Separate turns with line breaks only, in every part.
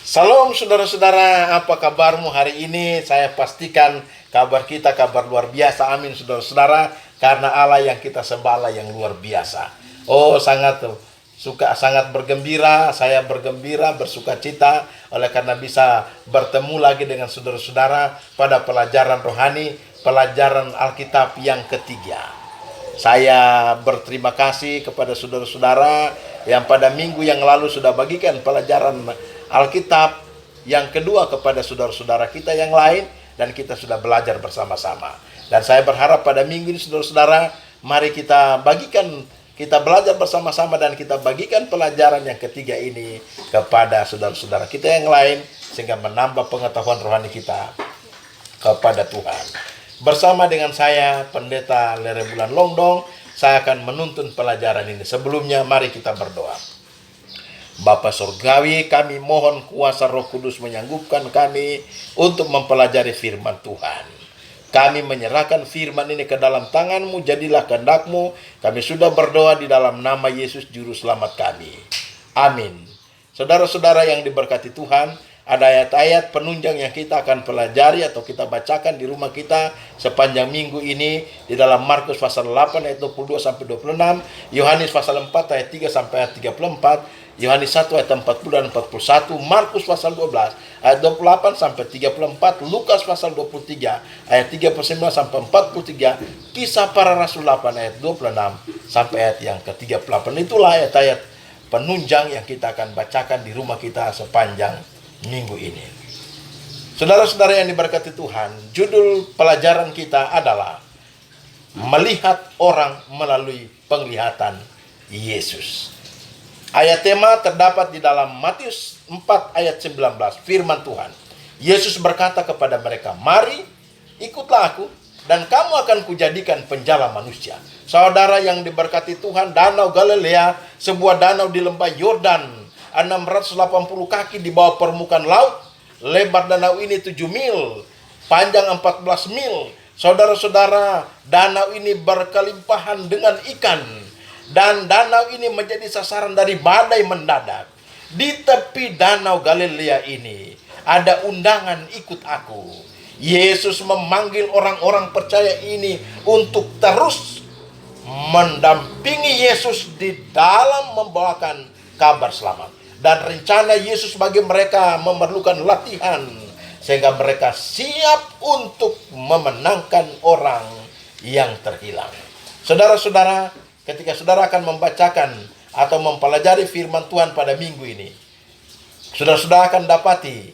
Salam saudara-saudara, apa kabarmu hari ini? Saya pastikan kabar kita kabar luar biasa. Amin saudara-saudara, karena Allah yang kita sembah Allah yang luar biasa. Oh, sangat bergembira, saya bergembira, bersuka cita oleh karena bisa bertemu lagi dengan saudara-saudara pada pelajaran rohani, pelajaran Alkitab yang ketiga. Saya berterima kasih kepada saudara-saudara yang pada minggu yang lalu sudah bagikan pelajaran Alkitab yang kedua kepada saudara-saudara kita yang lain, dan kita sudah belajar bersama-sama. Dan saya berharap pada minggu ini saudara-saudara, mari kita belajar bersama-sama dan kita bagikan pelajaran yang ketiga ini kepada saudara-saudara kita yang lain, sehingga menambah pengetahuan rohani kita kepada Tuhan. Bersama dengan saya, Pendeta Lere Bulan Longdong, saya akan menuntun pelajaran ini. Sebelumnya, mari kita berdoa. Bapa Surgawi, kami mohon kuasa Roh Kudus menyanggupkan kami untuk mempelajari firman Tuhan. Kami menyerahkan firman ini ke dalam tangan-Mu, jadilah kehendak-Mu. Kami sudah berdoa di dalam nama Yesus Juru Selamat kami. Amin. Saudara-saudara yang diberkati Tuhan, ada ayat-ayat penunjang yang kita akan pelajari atau kita bacakan di rumah kita sepanjang minggu ini di dalam Markus pasal 8 ayat 22 sampai 26, Yohanes pasal 4 ayat 3 sampai ayat 34, Yohanes 1 ayat 40 dan 41, Markus pasal 12 ayat 28 sampai 34, Lukas pasal 23 ayat 39 sampai 43, Kisah Para Rasul 8 ayat 26 sampai ayat yang ke-38. Itulah ayat-ayat penunjang yang kita akan bacakan di rumah kita sepanjang minggu ini. Saudara-saudara yang diberkati Tuhan, judul pelajaran kita adalah melihat orang melalui penglihatan Yesus. Ayat tema terdapat di dalam Matius 4 ayat 19, firman Tuhan. Yesus berkata kepada mereka, "Mari, ikutlah aku, dan kamu akan kujadikan penjala manusia." Saudara yang diberkati Tuhan, Danau Galilea, sebuah danau di lembah Yordan, 680 kaki di bawah permukaan laut. Lebar danau ini 7 mil, panjang 14 mil. Saudara-saudara, danau ini berkelimpahan dengan ikan, dan danau ini menjadi sasaran dari badai mendadak. Di tepi danau Galilea ini ada undangan, "Ikut aku." Yesus memanggil orang-orang percaya ini untuk terus mendampingi Yesus di dalam membawakan kabar selamat. Dan rencana Yesus bagi mereka memerlukan latihan, sehingga mereka siap untuk memenangkan orang yang terhilang. Saudara-saudara, ketika saudara akan membacakan atau mempelajari firman Tuhan pada minggu ini, saudara-saudara akan dapati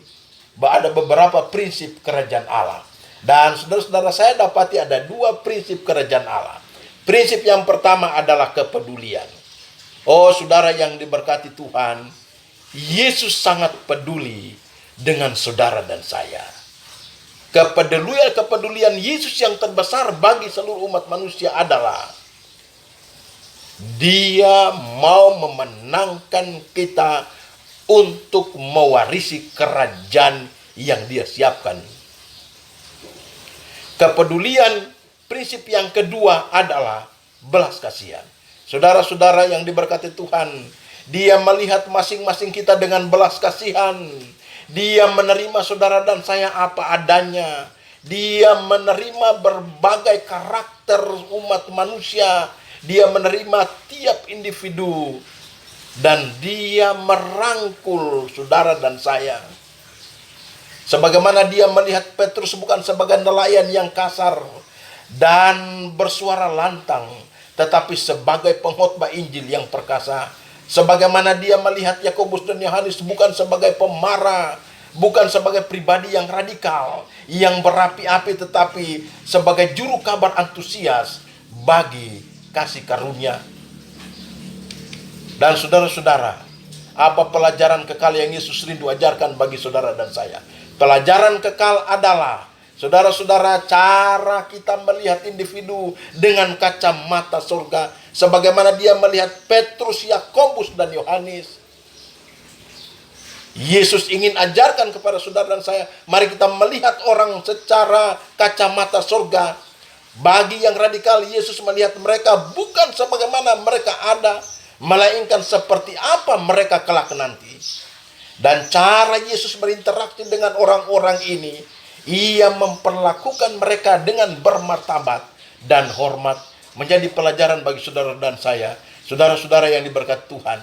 bahwa ada beberapa prinsip kerajaan Allah. Dan saudara-saudara, saya dapati ada 2 prinsip kerajaan Allah. Prinsip yang pertama adalah kepedulian. Oh, saudara yang diberkati Tuhan, Yesus sangat peduli dengan saudara dan saya. Kepedulian Yesus yang terbesar bagi seluruh umat manusia adalah Dia mau memenangkan kita untuk mewarisi kerajaan yang Dia siapkan. Kepedulian, prinsip yang kedua adalah belas kasihan. Saudara-saudara yang diberkati Tuhan, Dia melihat masing-masing kita dengan belas kasihan. Dia menerima saudara dan saya apa adanya. Dia menerima berbagai karakter umat manusia. Dia menerima tiap individu. Dan Dia merangkul saudara dan saya. Sebagaimana Dia melihat Petrus bukan sebagai nelayan yang kasar dan bersuara lantang, tetapi sebagai pengkhotbah Injil yang perkasa. Sebagaimana Dia melihat Yakobus dan Yohanes bukan sebagai pemarah, bukan sebagai pribadi yang radikal, yang berapi-api, tetapi sebagai juru kabar antusias bagi kasih karunia. Dan saudara-saudara, apa pelajaran kekal yang Yesus rindu ajarkan bagi saudara dan saya? Pelajaran kekal adalah, saudara-saudara, cara kita melihat individu dengan kacamata surga. Sebagaimana Dia melihat Petrus, Yakobus, dan Yohanes. Yesus ingin ajarkan kepada saudara dan saya, mari kita melihat orang secara kacamata surga. Bagi yang radikal, Yesus melihat mereka bukan sebagaimana mereka ada, melainkan seperti apa mereka kelak nanti. Dan cara Yesus berinteraksi dengan orang-orang ini, ia memperlakukan mereka dengan bermartabat dan hormat, menjadi pelajaran bagi saudara dan saya, saudara-saudara yang diberkati Tuhan.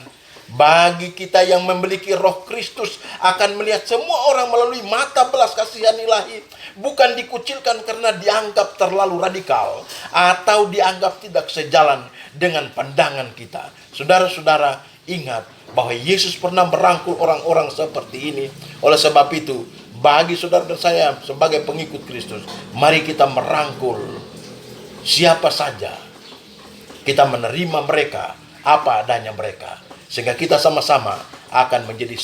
Bagi kita yang memiliki roh Kristus akan melihat semua orang melalui mata belas kasihan ilahi, bukan dikucilkan karena dianggap terlalu radikal atau dianggap tidak sejalan dengan pandangan kita. Saudara-saudara, ingat bahwa Yesus pernah merangkul orang-orang seperti ini. Oleh sebab itu, bagi saudara dan saya sebagai pengikut Kristus, mari kita merangkul siapa saja. Kita menerima mereka apa adanya mereka, sehingga kita sama-sama akan menjadi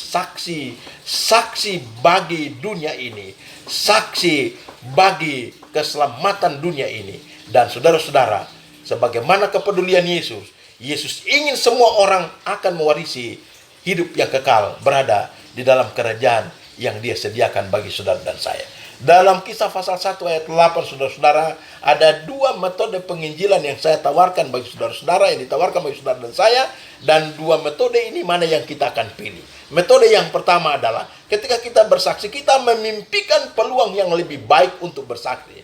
saksi bagi dunia ini, saksi bagi keselamatan dunia ini. Dan saudara-saudara, sebagaimana kepedulian Yesus, Yesus ingin semua orang akan mewarisi hidup yang kekal, berada di dalam kerajaan yang Dia sediakan bagi saudara dan saya. Dalam Kisah pasal 1 ayat 8, saudara-saudara, ada dua metode penginjilan yang saya tawarkan bagi saudara-saudara, yang ditawarkan bagi saudara dan saya. Dan dua metode ini mana yang kita akan pilih? Metode yang pertama adalah ketika kita bersaksi, kita memimpikan peluang yang lebih baik untuk bersaksi.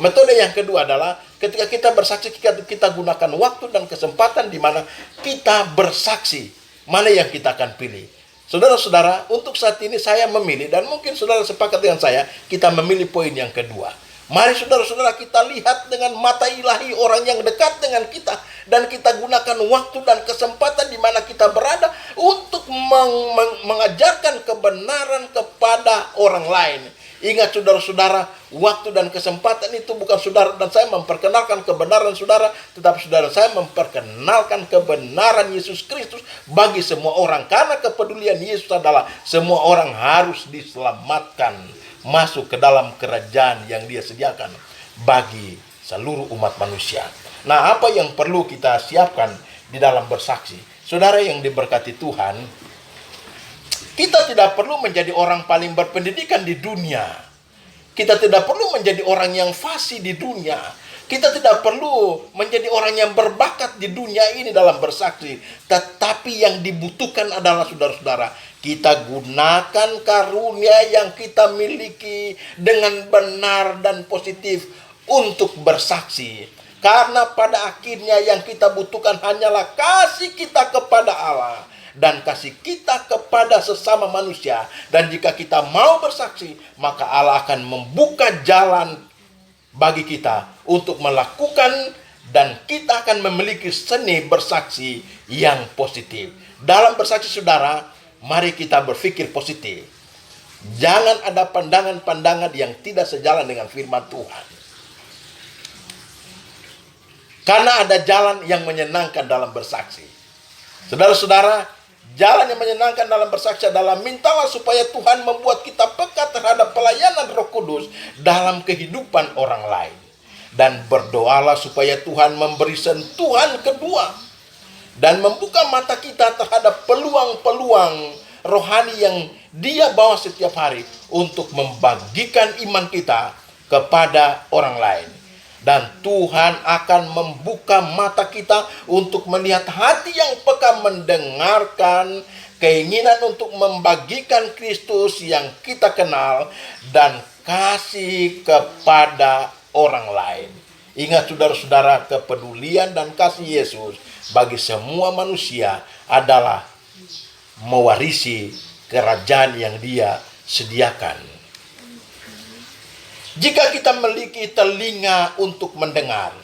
Metode yang kedua adalah ketika kita bersaksi, kita gunakan waktu dan kesempatan di mana kita bersaksi. Mana yang kita akan pilih? Saudara-saudara, untuk saat ini saya memilih, dan mungkin saudara sepakat dengan saya, kita memilih poin yang kedua. Mari saudara-saudara kita lihat dengan mata ilahi orang yang dekat dengan kita, dan kita gunakan waktu dan kesempatan di mana kita berada untuk mengajarkan kebenaran kepada orang lain. Ingat saudara-saudara, waktu dan kesempatan itu bukan saudara dan saya memperkenalkan kebenaran saudara, tetapi saudara saya memperkenalkan kebenaran Yesus Kristus bagi semua orang. Karena kepedulian Yesus adalah semua orang harus diselamatkan, masuk ke dalam kerajaan yang Dia sediakan bagi seluruh umat manusia. Nah, apa yang perlu kita siapkan di dalam bersaksi? Saudara yang diberkati Tuhan, kita tidak perlu menjadi orang paling berpendidikan di dunia. Kita tidak perlu menjadi orang yang fasih di dunia. Kita tidak perlu menjadi orang yang berbakat di dunia ini dalam bersaksi. Tetapi yang dibutuhkan adalah saudara-saudara, kita gunakan karunia yang kita miliki dengan benar dan positif untuk bersaksi. Karena pada akhirnya yang kita butuhkan hanyalah kasih kita kepada Allah dan kasih kita kepada sesama manusia. Dan jika kita mau bersaksi, maka Allah akan membuka jalan bagi kita untuk melakukan, dan kita akan memiliki seni bersaksi yang positif. Dalam bersaksi saudara, mari kita berpikir positif. Jangan ada pandangan-pandangan yang tidak sejalan dengan firman Tuhan. Karena ada jalan yang menyenangkan dalam bersaksi. Saudara-saudara, jalan yang menyenangkan dalam bersaksi adalah mintalah supaya Tuhan membuat kita peka terhadap pelayanan Roh Kudus dalam kehidupan orang lain. Dan berdoalah supaya Tuhan memberi sentuhan kedua dan membuka mata kita terhadap peluang-peluang rohani yang Dia bawa setiap hari untuk membagikan iman kita kepada orang lain. Dan Tuhan akan membuka mata kita untuk melihat hati yang peka mendengarkan keinginan untuk membagikan Kristus yang kita kenal dan kasih kepada orang lain. Ingat saudara-saudara, kepedulian dan kasih Yesus bagi semua manusia adalah mewarisi kerajaan yang Dia sediakan. Jika kita memiliki telinga untuk mendengar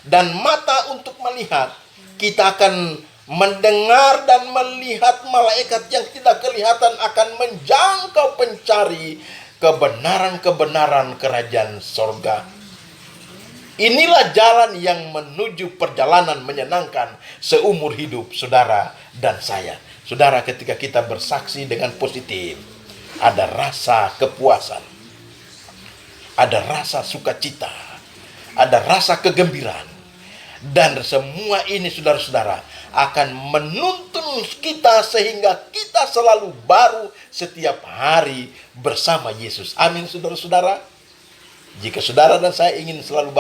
dan mata untuk melihat, kita akan mendengar dan melihat malaikat yang tidak kelihatan akan menjangkau pencari kebenaran-kebenaran kerajaan sorga. Inilah jalan yang menuju perjalanan menyenangkan seumur hidup saudara dan saya. Saudara, ketika kita bersaksi dengan positif, ada rasa kepuasan, ada rasa sukacita, ada rasa kegembiraan. Dan semua ini saudara-saudara akan menuntun kita sehingga kita selalu baru setiap hari bersama Yesus. Amin saudara-saudara. Jika saudara dan saya ingin selalu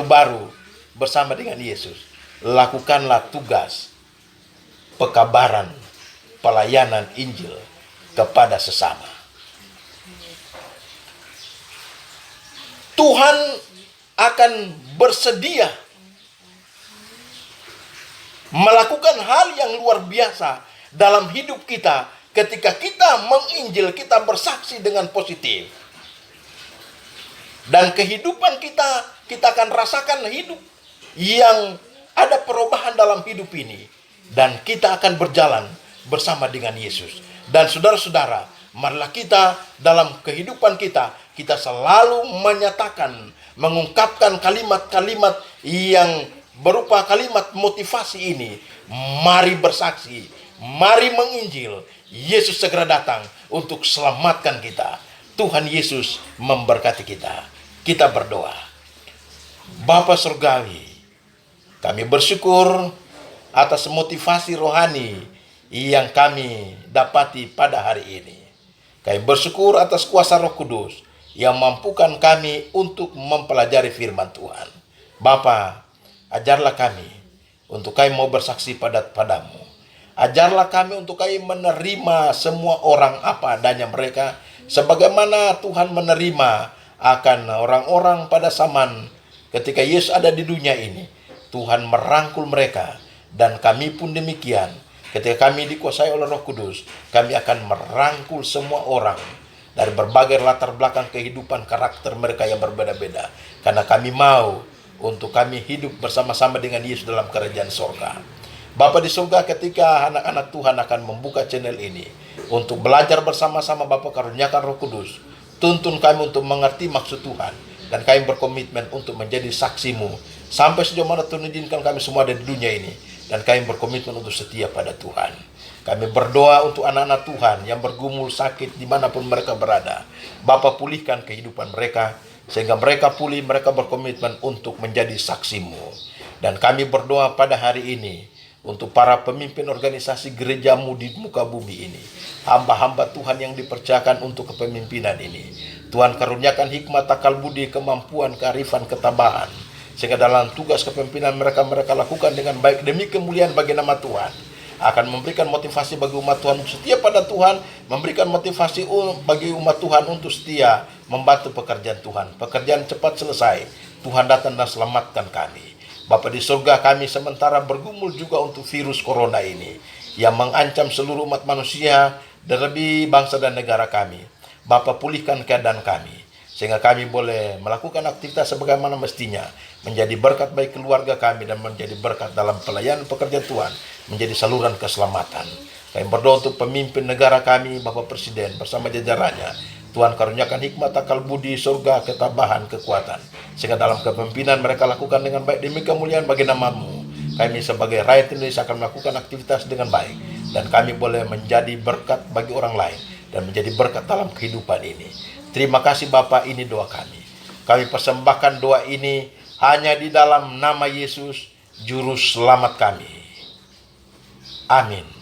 baru bersama dengan Yesus, lakukanlah tugas pekabaran pelayanan Injil kepada sesama. Tuhan akan bersedia melakukan hal yang luar biasa dalam hidup kita ketika kita menginjil, kita bersaksi dengan positif. Dan kehidupan kita akan rasakan hidup yang ada perubahan dalam hidup ini. Dan kita akan berjalan bersama dengan Yesus. Dan saudara-saudara, marilah kita dalam kehidupan kita selalu menyatakan, mengungkapkan kalimat-kalimat yang berupa kalimat motivasi ini. Mari bersaksi, mari menginjil. Yesus segera datang untuk selamatkan kita. Tuhan Yesus memberkati kita. Kita berdoa. Bapa Surgawi, kami bersyukur atas motivasi rohani yang kami dapati pada hari ini. Kami bersyukur atas kuasa Roh Kudus yang mampukan kami untuk mempelajari firman Tuhan. Bapa, ajarlah kami untuk kami mau bersaksi padamu. Ajarlah kami untuk kami menerima semua orang apa adanya mereka, sebagaimana Tuhan menerima akan orang-orang pada zaman ketika Yesus ada di dunia ini. Tuhan merangkul mereka, dan kami pun demikian. Ketika kami dikuasai oleh Roh Kudus, kami akan merangkul semua orang dari berbagai latar belakang kehidupan, karakter mereka yang berbeda-beda. Karena kami mau untuk kami hidup bersama-sama dengan Yesus dalam kerajaan surga. Bapa di surga, ketika anak-anak Tuhan akan membuka channel ini untuk belajar bersama-sama, Bapa karuniakan Roh Kudus. Tuntun kami untuk mengerti maksud Tuhan. Dan kami berkomitmen untuk menjadi saksimu sampai sejauh mana Tuhan izinkan kami semua ada di dunia ini. Dan kami berkomitmen untuk setia pada Tuhan. Kami berdoa untuk anak-anak Tuhan yang bergumul sakit dimanapun mereka berada. Bapa, pulihkan kehidupan mereka, sehingga mereka pulih, mereka berkomitmen untuk menjadi saksimu. Dan kami berdoa pada hari ini untuk para pemimpin organisasi gerejamu di muka bumi ini. Hamba-hamba Tuhan yang dipercayakan untuk kepemimpinan ini. Tuhan karuniakan hikmat, akal budi, kemampuan, kearifan, ketabahan. Sehingga dalam tugas kepemimpinan mereka lakukan dengan baik demi kemuliaan bagi nama Tuhan. Akan memberikan motivasi bagi umat Tuhan untuk setia pada Tuhan. Memberikan motivasi bagi umat Tuhan untuk setia membantu pekerjaan Tuhan. Pekerjaan cepat selesai. Tuhan datang dan selamatkan kami. Bapa di surga, kami sementara bergumul juga untuk virus corona ini yang mengancam seluruh umat manusia dan lebih bangsa dan negara kami. Bapa, pulihkan keadaan kami sehingga kami boleh melakukan aktivitas sebagaimana mestinya, menjadi berkat bagi keluarga kami dan menjadi berkat dalam pelayanan pekerjaan Tuhan, menjadi saluran keselamatan. Kami berdoa untuk pemimpin negara kami, Bapak Presiden bersama jajarannya. Tuhan karuniakan hikmat, akal budi, surga, ketabahan, kekuatan, sehingga dalam kepemimpinan mereka lakukan dengan baik demi kemuliaan bagi nama-Mu. Kami sebagai rakyat Indonesia akan melakukan aktivitas dengan baik, dan kami boleh menjadi berkat bagi orang lain dan menjadi berkat dalam kehidupan ini. Terima kasih Bapak, ini doa kami. Kami persembahkan doa ini hanya di dalam nama Yesus, Juru Selamat kami. Amin.